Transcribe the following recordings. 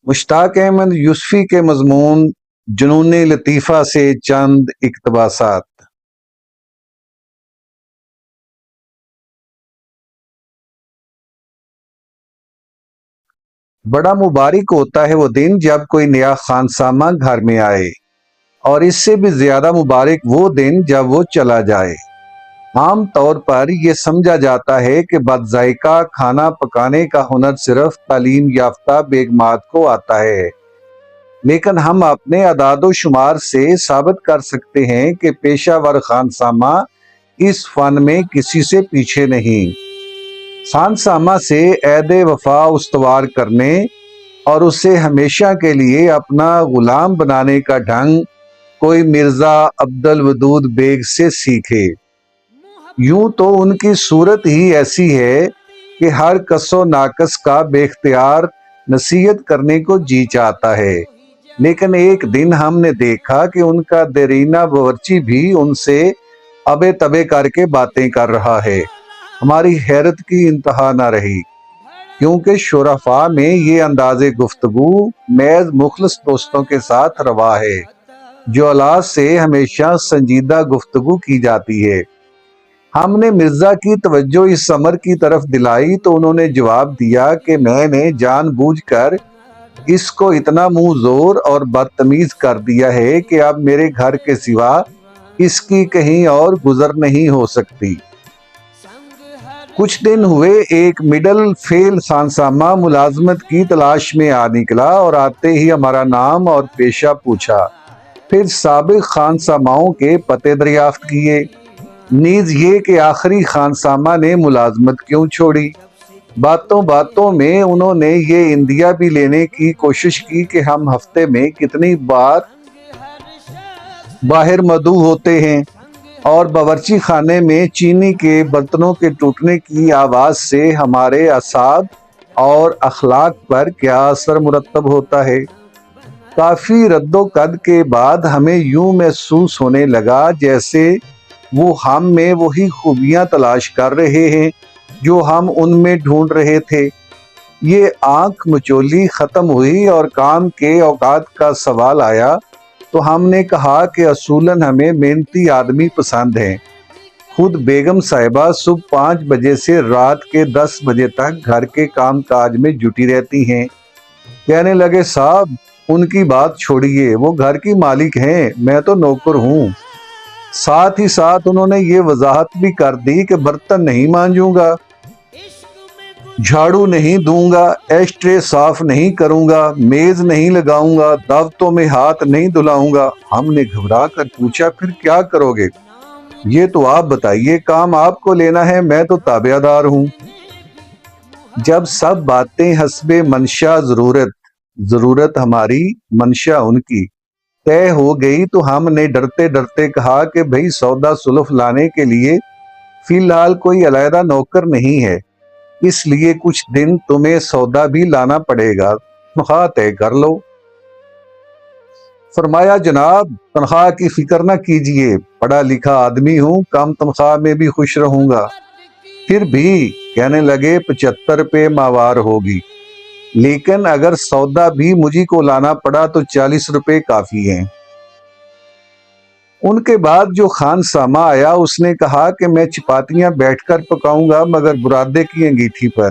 مشتاق احمد یوسفی کے مضمون جنون لطیفہ سے چند اقتباسات۔ بڑا مبارک ہوتا ہے وہ دن جب کوئی نیا خانسامہ گھر میں آئے، اور اس سے بھی زیادہ مبارک وہ دن جب وہ چلا جائے۔ عام طور پر یہ سمجھا جاتا ہے کہ بد ذائقہ کھانا پکانے کا ہنر صرف تعلیم یافتہ بیگمات کو آتا ہے، لیکن ہم اپنے اعداد و شمار سے ثابت کر سکتے ہیں کہ پیشہ ور خانسامہ اس فن میں کسی سے پیچھے نہیں۔ خانسامہ سے عہد وفا استوار کرنے اور اسے ہمیشہ کے لیے اپنا غلام بنانے کا ڈھنگ کوئی مرزا عبدالودود بیگ سے سیکھے۔ یوں تو ان کی صورت ہی ایسی ہے کہ ہر کس و ناقص کا بے اختیار نصیحت کرنے کو جی چاہتا ہے، لیکن ایک دن ہم نے دیکھا کہ ان کا دیرینہ باورچی بھی ان سے ابے تبے کر کے باتیں کر رہا ہے۔ ہماری حیرت کی انتہا نہ رہی، کیونکہ شرفاء میں یہ انداز گفتگو محض مخلص دوستوں کے ساتھ روا ہے، جو اولاد سے ہمیشہ سنجیدہ گفتگو کی جاتی ہے۔ ہم نے مرزا کی توجہ اس امر کی طرف دلائی تو انہوں نے جواب دیا کہ میں نے جان بوجھ کر اس کو اتنا منہ زور اور بدتمیز کر دیا ہے کہ اب میرے گھر کے سوا اس کی کہیں اور گزر نہیں ہو سکتی۔ کچھ دن ہوئے ایک مڈل فیل خانسامہ ملازمت کی تلاش میں آ نکلا اور آتے ہی ہمارا نام اور پیشہ پوچھا، پھر سابق خانساماؤں کے پتے دریافت کیے، نیز یہ کہ آخری خانسامہ نے ملازمت کیوں چھوڑی۔ باتوں باتوں میں انہوں نے یہ اندیا بھی لینے کی کوشش کی کہ ہم ہفتے میں کتنی بار باہر مدعو ہوتے ہیں، اور باورچی خانے میں چینی کے برتنوں کے ٹوٹنے کی آواز سے ہمارے اعصاب اور اخلاق پر کیا اثر مرتب ہوتا ہے۔ کافی رد و قد کے بعد ہمیں یوں محسوس ہونے لگا جیسے وہ ہم میں وہی خوبیاں تلاش کر رہے ہیں جو ہم ان میں ڈھونڈ رہے تھے۔ یہ آنکھ مچولی ختم ہوئی اور کام کے اوقات کا سوال آیا تو ہم نے کہا کہ اصولاً ہمیں محنتی آدمی پسند ہیں۔ خود بیگم صاحبہ صبح 5 بجے سے رات کے 10 بجے تک گھر کے کام کاج میں جٹی رہتی ہیں۔ کہنے لگے، صاحب ان کی بات چھوڑیے، وہ گھر کی مالک ہیں، میں تو نوکر ہوں۔ ساتھ ہی ساتھ انہوں نے یہ وضاحت بھی کر دی کہ برتن نہیں مانجوں گا، جھاڑو نہیں دوں گا، ایش ٹرے صاف نہیں کروں گا، میز نہیں لگاؤں گا، دعوتوں میں ہاتھ نہیں دھلاؤں گا۔ ہم نے گھبرا کر پوچھا، پھر کیا کرو گے؟ یہ تو آپ بتائیے، کام آپ کو لینا ہے، میں تو تابع دار ہوں۔ جب سب باتیں حسب منشا ضرورت ہماری، منشا ان کی طے ہو گئی تو ہم نے ڈرتے ڈرتے کہا کہ بھئی سودا سلف لانے کے لیے فی الحال کوئی علیحدہ نوکر نہیں ہے، اس لیے کچھ دن تمہیں سودا بھی لانا پڑے گا، تنخواہ طے کر لو۔ فرمایا، جناب تنخواہ کی فکر نہ کیجیے، پڑھا لکھا آدمی ہوں، کم تنخواہ میں بھی خوش رہوں گا۔ پھر بھی کہنے لگے 75 روپے ماوار ہوگی، لیکن اگر سودا بھی مجھے کو لانا پڑا تو 40 روپے کافی ہیں۔ ان کے بعد جو خانسامہ آیا اس نے کہا کہ میں چپاتیاں بیٹھ کر پکاؤں گا مگر برادے کی انگیٹھی پر۔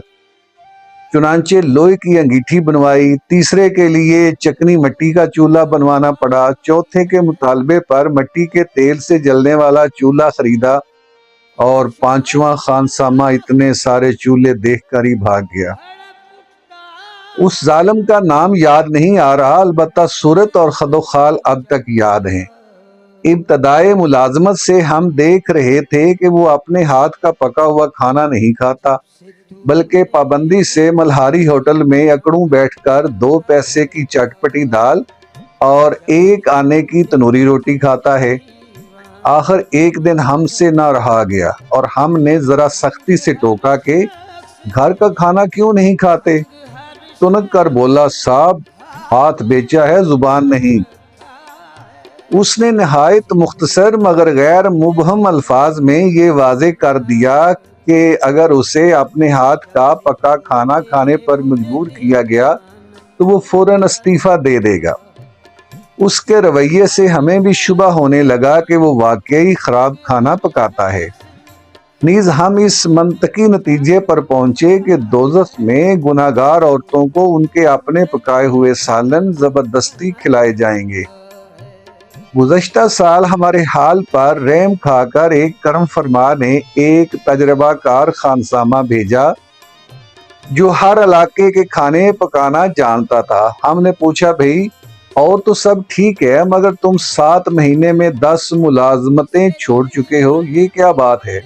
چنانچہ لوہے کی انگیٹھی بنوائی، تیسرے کے لیے چکنی مٹی کا چولہا بنوانا پڑا، چوتھے کے مطالبے پر مٹی کے تیل سے جلنے والا چولہا خریدا، اور پانچواں خانسامہ اتنے سارے چولہے دیکھ کر ہی بھاگ گیا۔ اس ظالم کا نام یاد نہیں آ رہا، البتہ صورت اور خد و خال اب تک یاد ہیں۔ ابتدائے ملازمت سے ہم دیکھ رہے تھے کہ وہ اپنے ہاتھ کا پکا ہوا کھانا نہیں کھاتا، بلکہ پابندی سے ملہاری ہوٹل میں اکڑوں بیٹھ کر 2 پیسے کی چٹپٹی دال اور 1 آنے کی تنوری روٹی کھاتا ہے۔ آخر ایک دن ہم سے نہ رہا گیا اور ہم نے ذرا سختی سے ٹوکا کہ گھر کا کھانا کیوں نہیں کھاتے؟ تنک کر بولا، صاحب ہاتھ بیچا ہے، زبان نہیں۔ اس نے نہایت مختصر مگر غیر مبہم الفاظ میں یہ واضح کر دیا کہ اگر اسے اپنے ہاتھ کا پکا کھانا کھانے پر مجبور کیا گیا تو وہ فوراً استعفیٰ دے دے گا۔ اس کے رویے سے ہمیں بھی شبہ ہونے لگا کہ وہ واقعی خراب کھانا پکاتا ہے۔ نیز ہم اس منطقی نتیجے پر پہنچے کہ دوزخ میں گناہگار عورتوں کو ان کے اپنے پکائے ہوئے سالن زبردستی کھلائے جائیں گے۔ گزشتہ سال ہمارے حال پر رحم کھا کر ایک کرم فرما نے ایک تجربہ کار خانسامہ بھیجا جو ہر علاقے کے کھانے پکانا جانتا تھا۔ ہم نے پوچھا بھئی اور تو سب ٹھیک ہے مگر تم 7 مہینے میں 10 ملازمتیں چھوڑ چکے ہو، یہ کیا بات ہے؟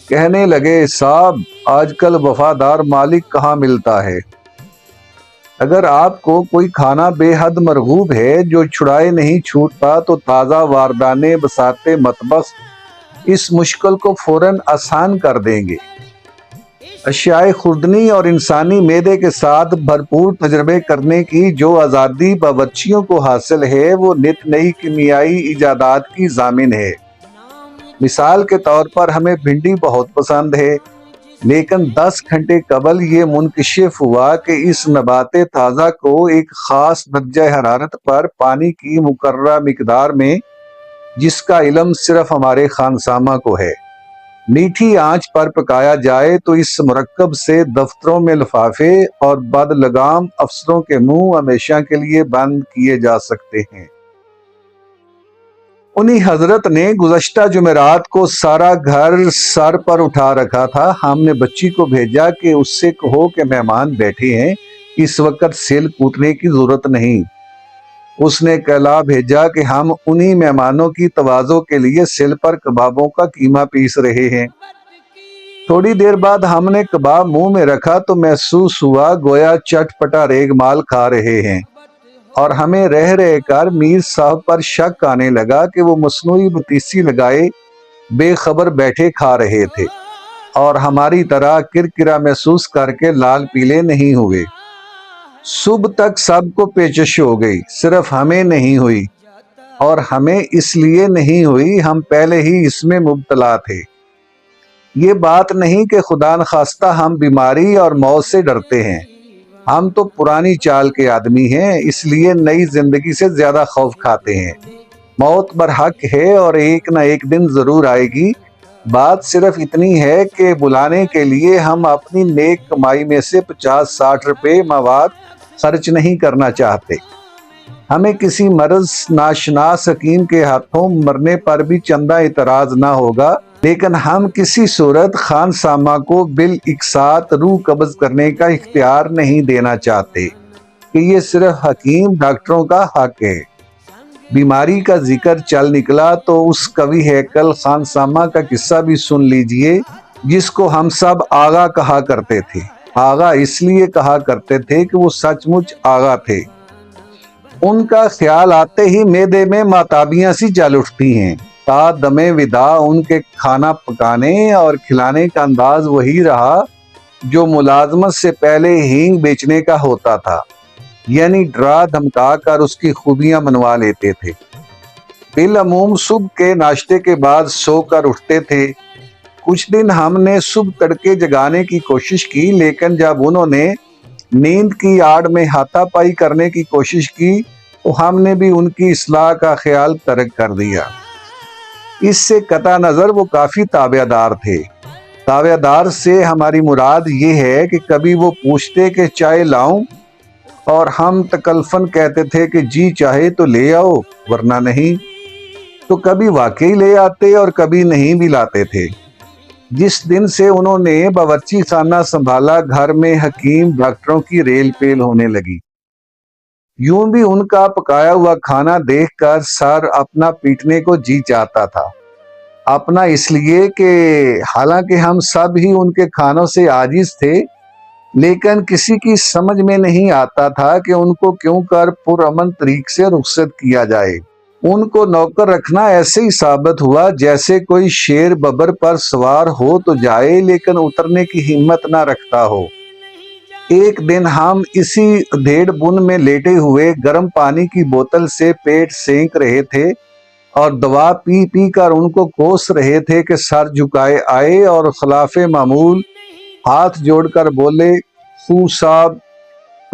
کہنے لگے صاحب آج کل وفادار مالک کہاں ملتا ہے۔ اگر آپ کو کوئی کھانا بے حد مرغوب ہے جو چھڑائے نہیں چھوٹتا تو تازہ واردانے بساتے مطبخ اس مشکل کو فوراً آسان کر دیں گے۔ اشیاء خوردنی اور انسانی معدے کے ساتھ بھرپور تجربے کرنے کی جو آزادی باورچیوں کو حاصل ہے وہ نت نئی کیمیائی ایجادات کی ضامن ہے۔ مثال کے طور پر ہمیں بھنڈی بہت پسند ہے، لیکن 10 گھنٹے قبل یہ منکشف ہوا کہ اس نبات تازہ کو ایک خاص درجہ حرارت پر پانی کی مقررہ مقدار میں، جس کا علم صرف ہمارے خانسامہ کو ہے، میٹھی آنچ پر پکایا جائے تو اس مرکب سے دفتروں میں لفافے اور بد لگام افسروں کے منہ ہمیشہ کے لیے بند کیے جا سکتے ہیں۔ انہی حضرت نے گزشتہ جمعرات کو سارا گھر سر پر اٹھا رکھا تھا۔ ہم نے بچی کو بھیجا کہ اس سے کہو کہ مہمان بیٹھے ہیں، اس وقت سل کوٹنے کی ضرورت نہیں۔ اس نے کہلا بھیجا کہ ہم انہی مہمانوں کی تواضع کے لیے سل پر کبابوں کا قیمہ پیس رہے ہیں۔ تھوڑی دیر بعد ہم نے کباب منہ میں رکھا تو محسوس ہوا گویا چٹ پٹا ریگ مال کھا رہے ہیں، اور ہمیں رہ کر میر صاحب پر شک آنے لگا کہ وہ مصنوعی بتیسی لگائے بے خبر بیٹھے کھا رہے تھے اور ہماری طرح کرکرا محسوس کر کے لال پیلے نہیں ہوئے۔ صبح تک سب کو پیچش ہو گئی، صرف ہمیں نہیں ہوئی، اور ہمیں اس لیے نہیں ہوئی ہم پہلے ہی اس میں مبتلا تھے۔ یہ بات نہیں کہ خدا نخواستہ ہم بیماری اور موت سے ڈرتے ہیں، ہم تو پرانی چال کے آدمی ہیں، اس لیے نئی زندگی سے زیادہ خوف کھاتے ہیں۔ موت برحق ہے اور ایک نہ ایک دن ضرور آئے گی، بات صرف اتنی ہے کہ بلانے کے لیے ہم اپنی نیک کمائی میں سے 50-60 روپے مواد خرچ نہیں کرنا چاہتے۔ ہمیں کسی مرض ناشناس حکیم کے ہاتھوں مرنے پر بھی چندہ اعتراض نہ ہوگا، لیکن ہم کسی صورت خانسامہ کو بالاقساط روح قبض کرنے کا اختیار نہیں دینا چاہتے کہ یہ صرف حکیم ڈاکٹروں کا حق ہے۔ بیماری کا ذکر چل نکلا تو اس قوی ہیکل خانسامہ کا قصہ بھی سن لیجئے، جس کو ہم سب آغا کہا کرتے تھے۔ آغا اس لیے کہا کرتے تھے کہ وہ سچ مچ آغا تھے۔ ان کا خیال آتے ہی معدے میں ماتابیاں سی چل اٹھتی ہیں۔ تا دم وداع ان کے کھانا پکانے اور کھلانے کا انداز وہی رہا جو ملازمت سے پہلے ہینگ بیچنے کا ہوتا تھا، یعنی ڈرا دھمکا کر اس کی خوبیاں منوا لیتے تھے۔ بالعموم صبح کے ناشتے کے بعد سو کر اٹھتے تھے۔ کچھ دن ہم نے صبح تڑکے جگانے کی کوشش کی، لیکن جب انہوں نے نیند کی آڑ میں ہاتھا پائی کرنے کی کوشش کی تو ہم نے بھی ان کی اصلاح کا خیال ترک کر دیا۔ اس سے قطع نظر وہ کافی تابع دار تھے۔ تابع دار سے ہماری مراد یہ ہے کہ کبھی وہ پوچھتے کہ چائے لاؤں، اور ہم تکلفاً کہتے تھے کہ جی چاہے تو لے آؤ ورنہ نہیں، تو کبھی واقعی لے آتے اور کبھی نہیں بھی لاتے تھے۔ جس دن سے انہوں نے باورچی خانہ سنبھالا گھر میں حکیم ڈاکٹروں کی ریل پیل ہونے لگی۔ یوں بھی ان کا پکایا ہوا کھانا دیکھ کر سر اپنا پیٹنے کو جی چاہتا تھا۔ اپنا اس لیے کہ حالانکہ ہم سب ہی ان کے کھانوں سے عاجز تھے، لیکن کسی کی سمجھ میں نہیں آتا تھا کہ ان کو کیوں کر پرامن طریق سے رخصت کیا جائے۔ ان کو نوکر رکھنا ایسے ہی ثابت ہوا جیسے کوئی شیر ببر پر سوار ہو تو جائے لیکن اترنے کی ہمت نہ رکھتا ہو۔ ایک دن ہم اسی دھیڑ بن میں لیٹے ہوئے گرم پانی کی بوتل سے پیٹ سینک رہے تھے اور دوا پی پی کر ان کو کوس رہے تھے کہ سر جھکائے آئے اور خلاف معمول ہاتھ جوڑ کر بولے، خو صاحب